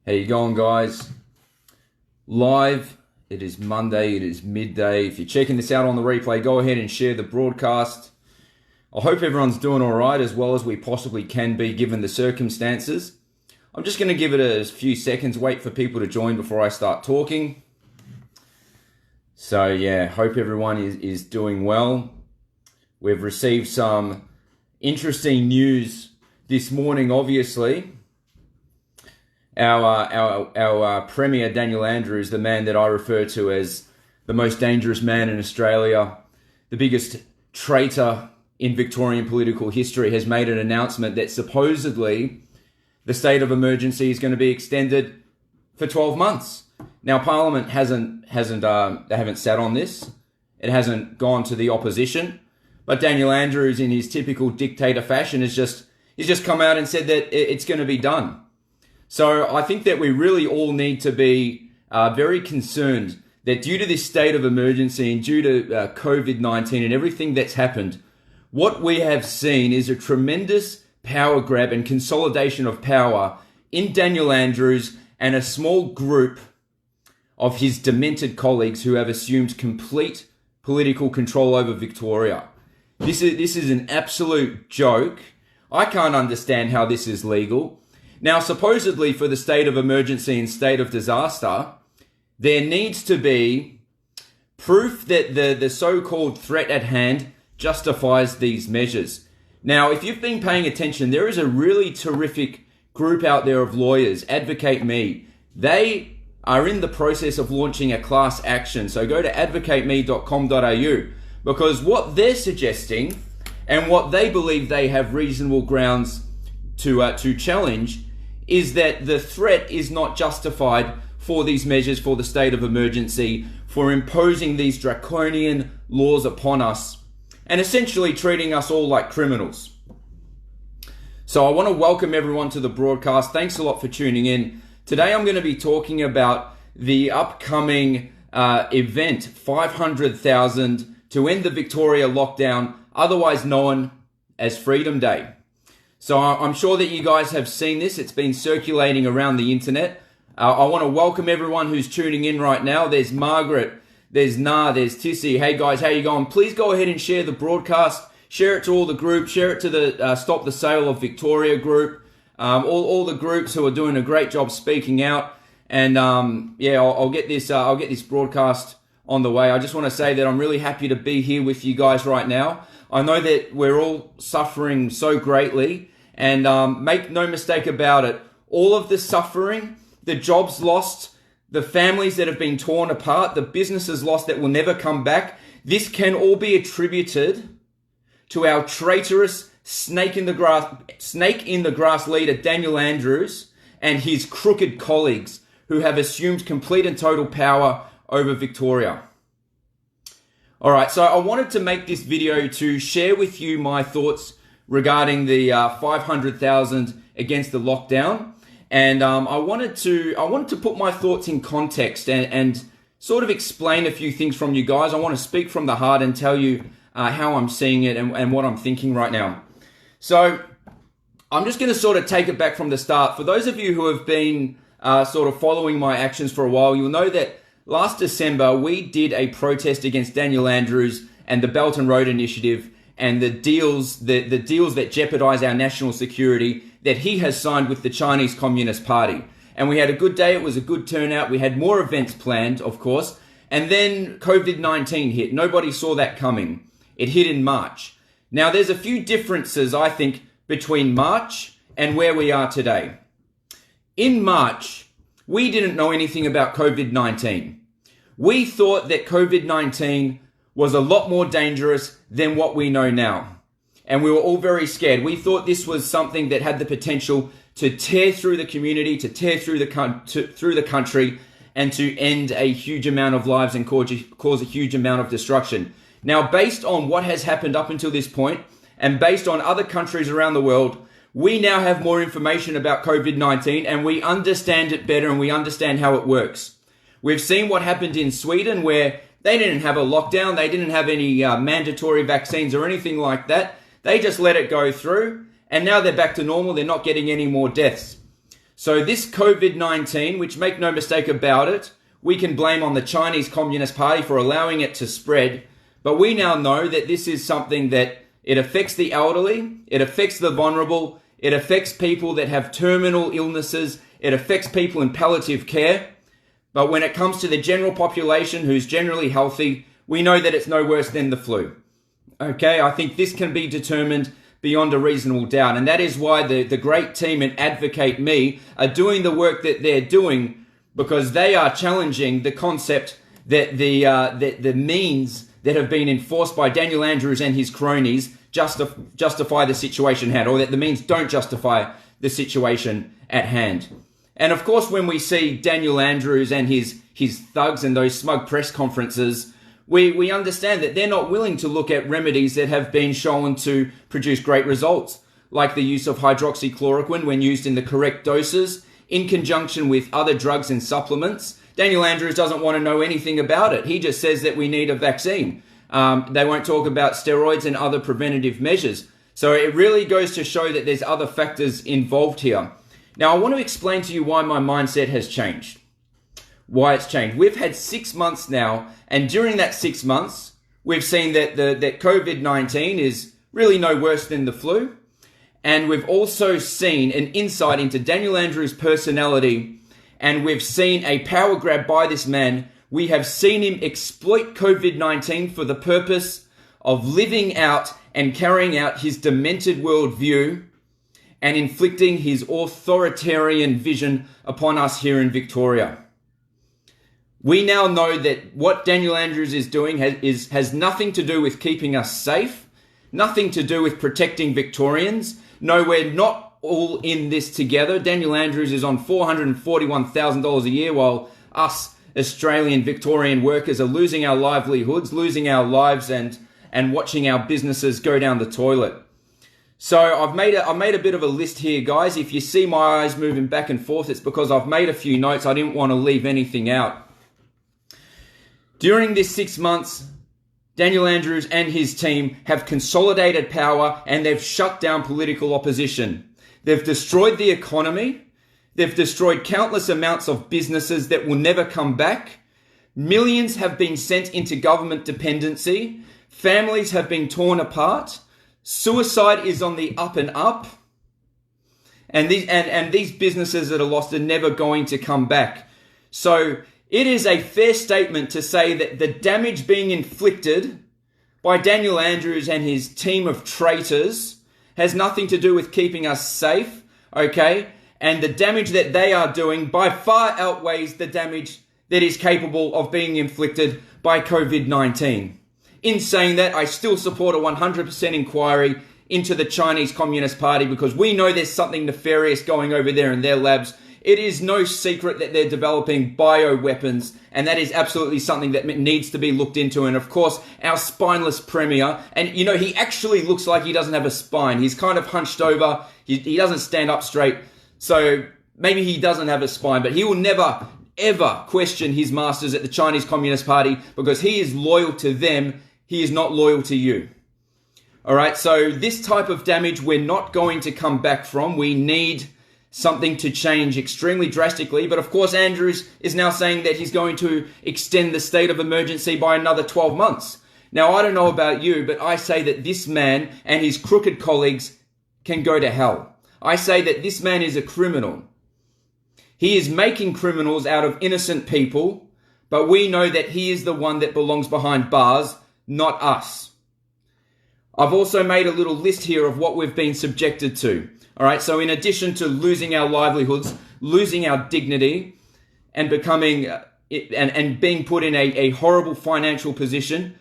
How you going, guys? Live. It is Monday. It is midday. If you're checking this out on the replay, go ahead and share the broadcast. I hope everyone's doing all right, as well as we possibly can be given the circumstances. I'm just going to give it a few seconds, wait for people to join before I start talking. So yeah, hope everyone is doing well. We've received some interesting news this morning, obviously. Our Premier, Daniel Andrews, the man that I refer to as the most dangerous man in Australia, the biggest traitor in Victorian political history, has made an announcement that supposedly the state of emergency is going to be extended for 12 months. Now, Parliament hasn't sat on this. It hasn't gone to the opposition. But Daniel Andrews, in his typical dictator fashion, he's just come out and said that it's going to be done. So I think that we really all need to be very concerned that due to this state of emergency and due to COVID-19 and everything that's happened, what we have seen is a tremendous power grab and consolidation of power in Daniel Andrews and a small group of his demented colleagues who have assumed complete political control over Victoria. This is an absolute joke. I can't understand how this is legal. Now, supposedly for the state of emergency and state of disaster, there needs to be proof that the so-called threat at hand justifies these measures. Now, if you've been paying attention, there is a really terrific group out there of lawyers, AdvocateMe. They are in the process of launching a class action. So go to advocateme.com.au, because what they're suggesting and what they believe they have reasonable grounds to challenge is that the threat is not justified for these measures, for the state of emergency, for imposing these draconian laws upon us and essentially treating us all like criminals. So I want to welcome everyone to the broadcast. Thanks a lot for tuning in. Today I'm going to be talking about the upcoming event, 500,000 to end the Victoria lockdown, otherwise known as Freedom Day. So I'm sure that you guys have seen this. It's been circulating around the internet. I want to welcome everyone who's tuning in right now. There's Margaret, there's Na, there's Tissy. Hey guys, how you going? Please go ahead and share the broadcast. Share it to all the groups. Share it to the Stop the Sale of Victoria group. All the groups who are doing a great job speaking out. And I'll get this broadcast on the way. I just want to say that I'm really happy to be here with you guys right now. I know that we're all suffering so greatly. And make no mistake about it, all of the suffering, the jobs lost, the families that have been torn apart, the businesses lost that will never come back, this can all be attributed to our traitorous snake in the grass leader, Daniel Andrews, and his crooked colleagues who have assumed complete and total power over Victoria. All right, so I wanted to make this video to share with you my thoughts regarding the 500,000 against the lockdown, and I wanted to put my thoughts in context and sort of explain a few things from you guys. I want to speak from the heart and tell you how I'm seeing it and what I'm thinking right now. So I'm just going to sort of take it back from the start. For those of you who have been sort of following my actions for a while, you'll know that last December we did a protest against Daniel Andrews and the Belt and Road Initiative and the deals that jeopardize our national security that he has signed with the Chinese Communist Party. And we had a good day. It was a good turnout. We had more events planned, of course. And then COVID-19 hit. Nobody saw that coming. It hit in March. Now, there's a few differences, I think, between March and where we are today. In March, we didn't know anything about COVID-19. We thought that COVID-19 was a lot more dangerous than what we know now. And we were all very scared. We thought this was something that had the potential to tear through the community, to tear through the country, and to end a huge amount of lives and cause a huge amount of destruction. Now, based on what has happened up until this point, and based on other countries around the world, we now have more information about COVID-19 and we understand it better and we understand how it works. We've seen what happened in Sweden, where they didn't have a lockdown. They didn't have any mandatory vaccines or anything like that. They just let it go through. And now they're back to normal. They're not getting any more deaths. So this COVID-19, which make no mistake about it, we can blame on the Chinese Communist Party for allowing it to spread. But we now know that this is something that it affects the elderly, it affects the vulnerable, it affects people that have terminal illnesses, it affects people in palliative care. But when it comes to the general population who's generally healthy, we know that it's no worse than the flu. Okay, I think this can be determined beyond a reasonable doubt. And that is why the great team at AdvocateMe are doing the work that they're doing, because they are challenging the concept that the means that have been enforced by Daniel Andrews and his cronies justify the situation at hand, or that the means don't justify the situation at hand. And of course, when we see Daniel Andrews and his thugs and those smug press conferences, we understand that they're not willing to look at remedies that have been shown to produce great results, like the use of hydroxychloroquine when used in the correct doses, in conjunction with other drugs and supplements. Daniel Andrews doesn't want to know anything about it. He just says that we need a vaccine. They won't talk about steroids and other preventative measures. So it really goes to show that there's other factors involved here. Now, I want to explain to you why my mindset has changed. Why it's changed. We've had 6 months now, and during that 6 months, we've seen that that COVID-19 is really no worse than the flu. And we've also seen an insight into Daniel Andrews' personality, and we've seen a power grab by this man. We have seen him exploit COVID-19 for the purpose of living out and carrying out his demented worldview and inflicting his authoritarian vision upon us here in Victoria. We now know that what Daniel Andrews is doing has nothing to do with keeping us safe, nothing to do with protecting Victorians. No, we're not all in this together. Daniel Andrews is on $441,000 a year, while us Australian Victorian workers are losing our livelihoods, losing our lives, and watching our businesses go down the toilet. So I've made a bit of a list here, guys. If you see my eyes moving back and forth, it's because I've made a few notes. I didn't want to leave anything out. During this 6 months, Daniel Andrews and his team have consolidated power, and they've shut down political opposition. They've destroyed the economy. They've destroyed countless amounts of businesses that will never come back. Millions have been sent into government dependency. Families have been torn apart. Suicide is on the up and up. And these businesses that are lost are never going to come back. So it is a fair statement to say that the damage being inflicted by Daniel Andrews and his team of traitors has nothing to do with keeping us safe, okay? And the damage that they are doing by far outweighs the damage that is capable of being inflicted by COVID-19. In saying that, I still support a 100% inquiry into the Chinese Communist Party, because we know there's something nefarious going over there in their labs. It is no secret that they're developing bioweapons, and that is absolutely something that needs to be looked into. And of course, our spineless premier, and you know, he actually looks like he doesn't have a spine. He's kind of hunched over. He doesn't stand up straight. So maybe he doesn't have a spine, but he will never, ever question his masters at the Chinese Communist Party, because he is loyal to them. He is not loyal to you. All right, so this type of damage we're not going to come back from. We need something to change extremely drastically. But of course, Andrews is now saying that he's going to extend the state of emergency by another 12 months. Now, I don't know about you, but I say that this man and his crooked colleagues can go to hell. I say that this man is a criminal. He is making criminals out of innocent people, but we know that he is the one that belongs behind bars, not us. I've also made a little list here of what we've been subjected to. All right, so in addition to losing our livelihoods, losing our dignity, and becoming and being put in a horrible financial position,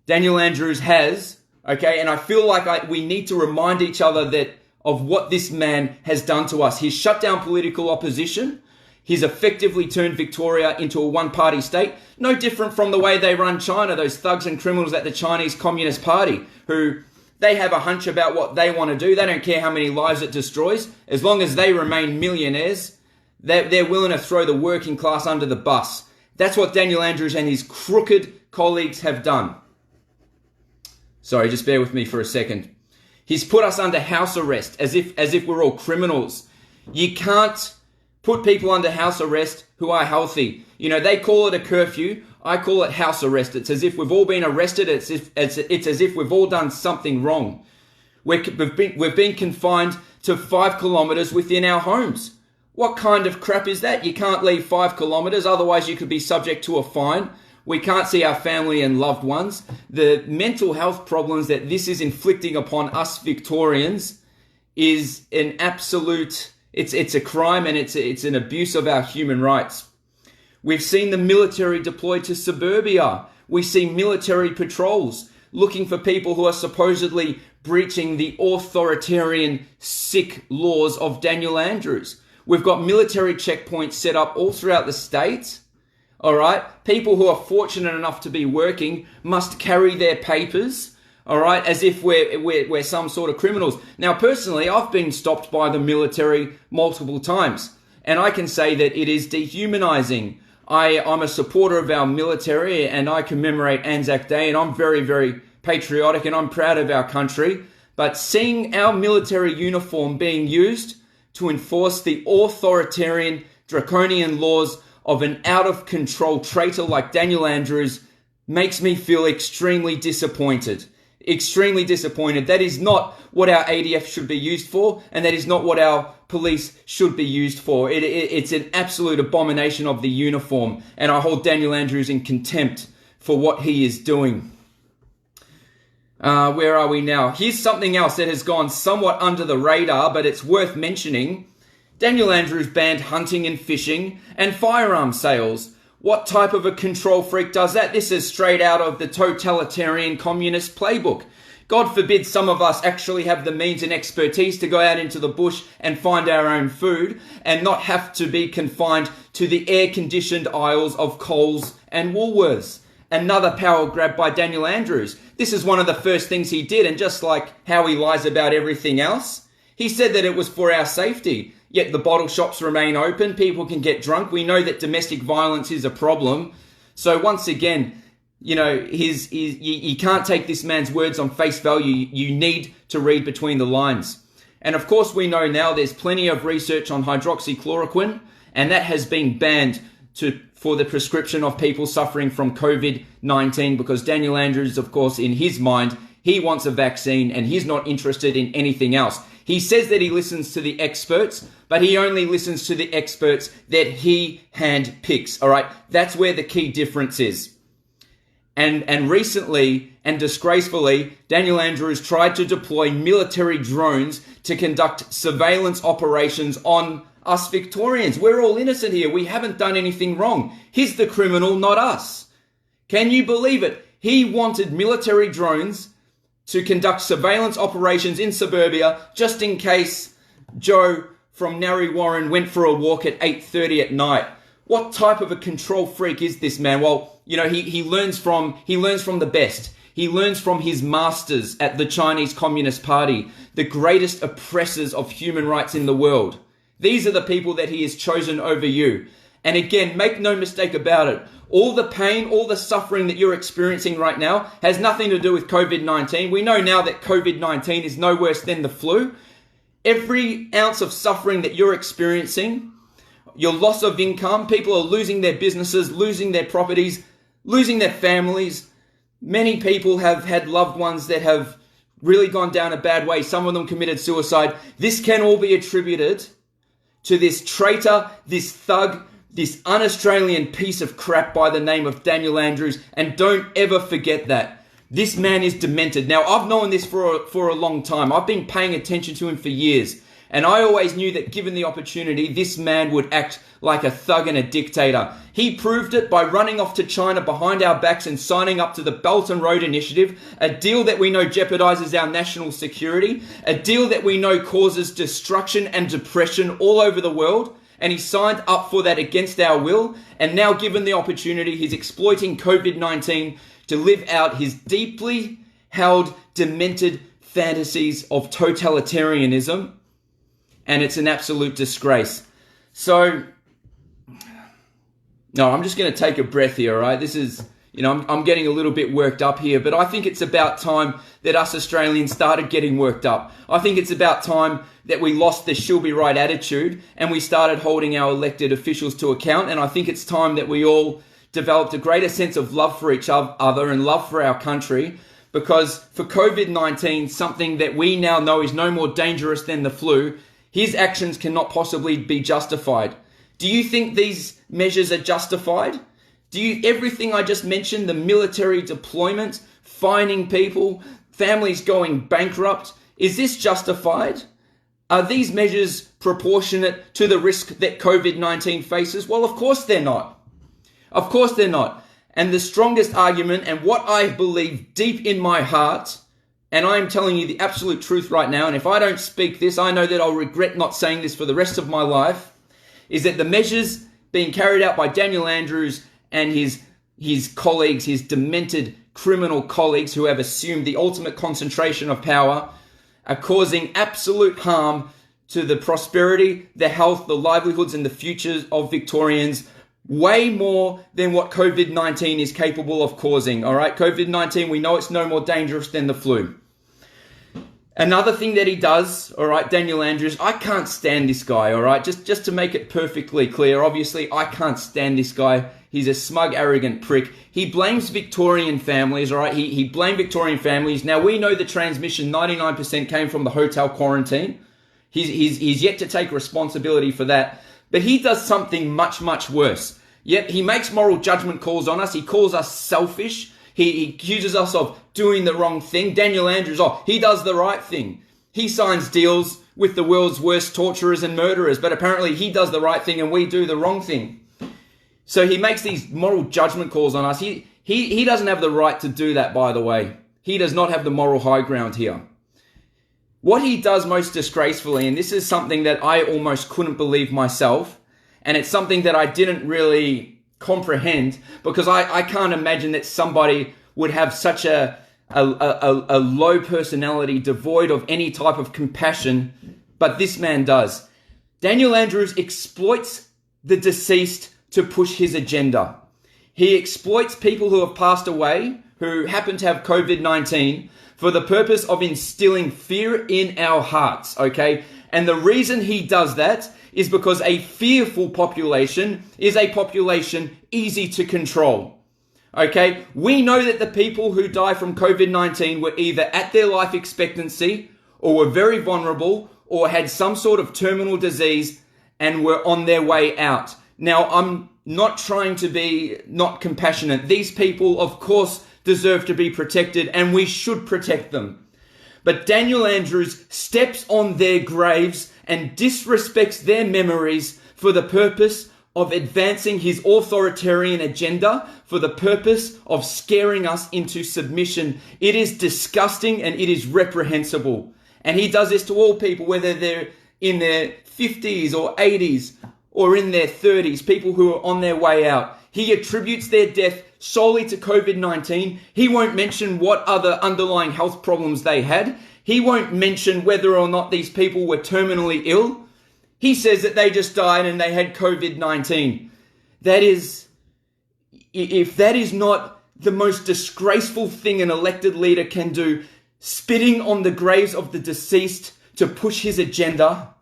Daniel Andrews has, okay, and I feel like we need to remind each other that of what this man has done to us. He's shut down political opposition. He's effectively turned Victoria into a one-party state, no different from the way they run China, those thugs and criminals at the Chinese Communist Party, who they have a hunch about what they want to do. They don't care how many lives it destroys. As long as they remain millionaires, they're willing to throw the working class under the bus. That's what Daniel Andrews and his crooked colleagues have done. Sorry, just bear with me for a second. He's put us under house arrest as if we're all criminals. You can't put people under house arrest who are healthy. You know, they call it a curfew. I call it house arrest. It's as if we've all been arrested. It's as if we've all done something wrong. We've been confined to 5 kilometers within our homes. What kind of crap is that? You can't leave 5 kilometers, otherwise you could be subject to a fine. We can't see our family and loved ones. The mental health problems that this is inflicting upon us Victorians is an absolute, it's a crime, and it's an abuse of our human rights. We've seen the military deployed to suburbia. We see military patrols looking for people who are supposedly breaching the authoritarian, sick laws of Daniel Andrews. We've got military checkpoints set up all throughout the state. All right. People who are fortunate enough to be working must carry their papers. All right. As if we're some sort of criminals. Now, personally, I've been stopped by the military multiple times, and I can say that it is dehumanizing. I'm a supporter of our military, and I commemorate Anzac Day, and I'm very, very patriotic, and I'm proud of our country. But seeing our military uniform being used to enforce the authoritarian, draconian laws of an out-of-control traitor like Daniel Andrews makes me feel extremely disappointed. Extremely disappointed. That is not what our ADF should be used for, and that is not what our police should be used for. It's an absolute abomination of the uniform, and I hold Daniel Andrews in contempt for what he is doing. Where are we now? Here's something else that has gone somewhat under the radar, but it's worth mentioning. Daniel Andrews banned hunting and fishing and firearm sales. What type of a control freak does that? This is straight out of the totalitarian communist playbook. God forbid some of us actually have the means and expertise to go out into the bush and find our own food and not have to be confined to the air-conditioned aisles of Coles and Woolworths. Another power grab by Daniel Andrews. This is one of the first things he did, and just like how he lies about everything else, he said that it was for our safety. Yet the bottle shops remain open, people can get drunk. We know that domestic violence is a problem. So once again, you know, you can't take this man's words on face value. You need to read between the lines. And of course, we know now there's plenty of research on hydroxychloroquine, and that has been banned for the prescription of people suffering from COVID-19, because Daniel Andrews, of course, in his mind, he wants a vaccine and he's not interested in anything else. He says that he listens to the experts, but he only listens to the experts that he handpicks. All right, that's where the key difference is. And recently and disgracefully, Daniel Andrews tried to deploy military drones to conduct surveillance operations on us Victorians. We're all innocent here. We haven't done anything wrong. He's the criminal, not us. Can you believe it? He wanted military drones to conduct surveillance operations in suburbia just in case Joe from Narre Warren went for a walk at 8:30 at night. What type of a control freak is this man? Well, you know, he learns from the best. He learns from his masters at the Chinese Communist Party, the greatest oppressors of human rights in the world. These are the people that he has chosen over you. And again, make no mistake about it. All the pain, all the suffering that you're experiencing right now has nothing to do with COVID-19. We know now that COVID-19 is no worse than the flu. Every ounce of suffering that you're experiencing, your loss of income, people are losing their businesses, losing their properties, losing their families. Many people have had loved ones that have really gone down a bad way. Some of them committed suicide. This can all be attributed to this traitor, this thug, this un-Australian piece of crap by the name of Daniel Andrews. And don't ever forget that. This man is demented. Now, I've known this for a long time. I've been paying attention to him for years. And I always knew that given the opportunity, this man would act like a thug and a dictator. He proved it by running off to China behind our backs and signing up to the Belt and Road Initiative, a deal that we know jeopardizes our national security, a deal that we know causes destruction and depression all over the world. And he signed up for that against our will. And now, given the opportunity, he's exploiting COVID-19 to live out his deeply held, demented fantasies of totalitarianism. And it's an absolute disgrace. So, no, I'm just going to take a breath here, all right? This is, I'm getting a little bit worked up here, but I think it's about time that us Australians started getting worked up. I think it's about time that we lost the she'll be right attitude and we started holding our elected officials to account. And I think it's time that we all developed a greater sense of love for each other and love for our country, because for COVID-19, something that we now know is no more dangerous than the flu, his actions cannot possibly be justified. Do you think these measures are justified? Everything I just mentioned, the military deployment, fining people, families going bankrupt, is this justified? Are these measures proportionate to the risk that COVID-19 faces? Well, of course they're not. Of course they're not. And the strongest argument, and what I believe deep in my heart, and I am telling you the absolute truth right now, and if I don't speak this, I know that I'll regret not saying this for the rest of my life, is that the measures being carried out by Daniel Andrews and his colleagues, his demented criminal colleagues who have assumed the ultimate concentration of power, are causing absolute harm to the prosperity, the health, the livelihoods, and the futures of Victorians, way more than what COVID-19 is capable of causing. All right, COVID-19, we know it's no more dangerous than the flu. Another thing that he does, all right, Daniel Andrews, I can't stand this guy, all right? Just to make it perfectly clear, obviously, I can't stand this guy. He's a smug, arrogant prick. He blames Victorian families, all right? He blamed Victorian families. Now, we know the transmission, 99% came from the hotel quarantine. He's yet to take responsibility for that. But he does something much, much worse. Yep, he makes moral judgment calls on us. He calls us selfish. He accuses us of doing the wrong thing. Daniel Andrews, he does the right thing. He signs deals with the world's worst torturers and murderers, but apparently he does the right thing and we do the wrong thing. So he makes these moral judgment calls on us. He doesn't have the right to do that, by the way. He does not have the moral high ground here. What he does most disgracefully, and this is something that I almost couldn't believe myself, and it's something that I didn't really comprehend, because I can't imagine that somebody would have such a low personality, devoid of any type of compassion, but this man does. Daniel Andrews exploits the deceased to push his agenda. He exploits people who have passed away, who happen to have COVID-19, for the purpose of instilling fear in our hearts, okay? And the reason he does that is because a fearful population is a population easy to control, okay? We know that the people who die from COVID-19 were either at their life expectancy or were very vulnerable or had some sort of terminal disease and were on their way out. Now, I'm not trying to be not compassionate. These people, of course, deserve to be protected and we should protect them. But Daniel Andrews steps on their graves and disrespects their memories for the purpose of advancing his authoritarian agenda, for the purpose of scaring us into submission. It is disgusting and it is reprehensible. And he does this to all people, whether they're in their 50s or 80s or in their 30s, people who are on their way out. He attributes their death solely to COVID-19. He won't mention what other underlying health problems they had. He won't mention whether or not these people were terminally ill. He says that they just died and they had COVID-19. If that is not the most disgraceful thing an elected leader can do, spitting on the graves of the deceased to push his agenda,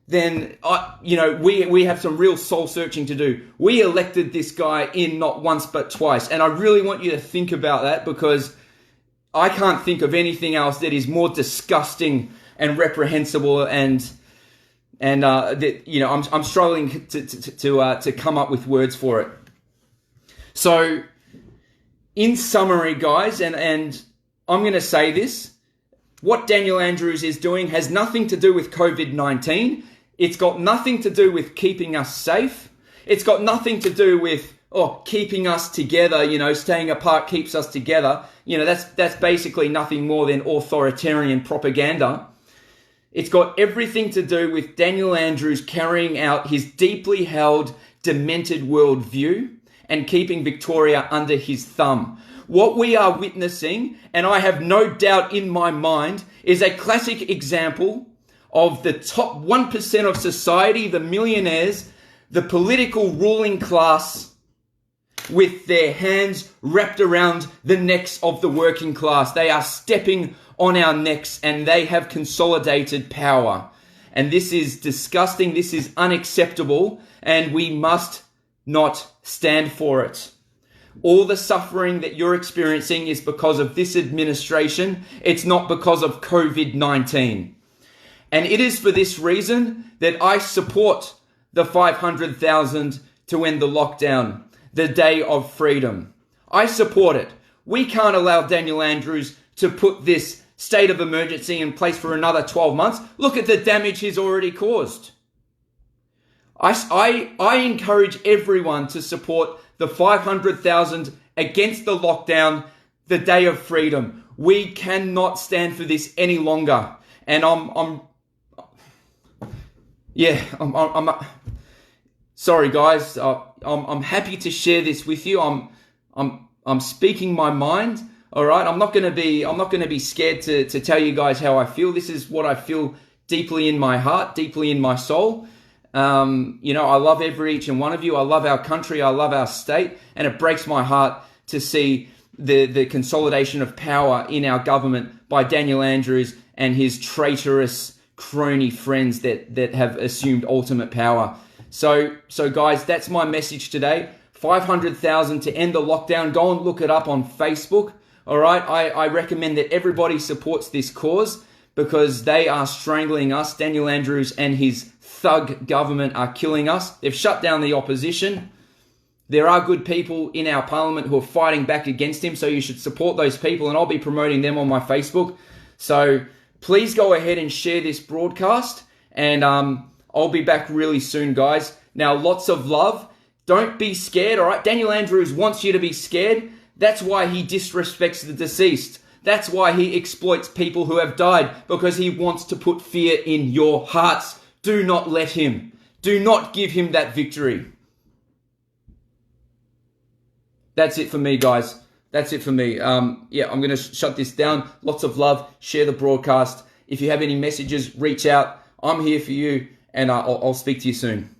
then we have some real soul searching to do. We elected this guy in not once but twice, and I really want you to think about that, because I can't think of anything else that is more disgusting and reprehensible, and I'm struggling to come up with words for it. So, in summary, guys, and I'm going to say this: what Daniel Andrews is doing has nothing to do with COVID-19. It's got nothing to do with keeping us safe. It's got nothing to do with keeping us together. Staying apart keeps us together. That's basically nothing more than authoritarian propaganda. It's got everything to do with Daniel Andrews carrying out his deeply held, demented worldview and keeping Victoria under his thumb. What we are witnessing, and I have no doubt in my mind, is a classic example of the top 1% of society, the millionaires, the political ruling class, with their hands wrapped around the necks of the working class. They are stepping on our necks, and they have consolidated power. And this is disgusting. This is unacceptable, and we must not stand for it. All the suffering that you're experiencing is because of this administration. It's not because of COVID-19. And it is for this reason that I support the 500,000 to end the lockdown, the day of freedom. I support it. We can't allow Daniel Andrews to put this state of emergency in place for another 12 months. Look at the damage he's already caused. I encourage everyone to support the 500,000 against the lockdown, the day of freedom. We cannot stand for this any longer. And I'm sorry, guys. I'm happy to share this with you. I'm speaking my mind. All right. I'm not going to be scared to tell you guys how I feel. This is what I feel deeply in my heart, deeply in my soul. I love each and one of you. I love our country. I love our state. And it breaks my heart to see the consolidation of power in our government by Daniel Andrews and his traitorous crony friends that have assumed ultimate power. So guys, that's my message today. 500,000 to end the lockdown. Go and look it up on Facebook. All right. I recommend that everybody supports this cause because they are strangling us. Daniel Andrews and his thug government are killing us. They've shut down the opposition. There are good people in our parliament who are fighting back against him, so you should support those people, and I'll be promoting them on my Facebook. So please go ahead and share this broadcast, and I'll be back really soon, guys. Now, lots of love. Don't be scared, all right? Daniel Andrews wants you to be scared. That's why he disrespects the deceased. That's why he exploits people who have died, because he wants to put fear in your hearts. Do not let him. Do not give him that victory. That's it for me, guys. That's it for me. I'm going to shut this down. Lots of love. Share the broadcast. If you have any messages, reach out. I'm here for you, and I'll speak to you soon.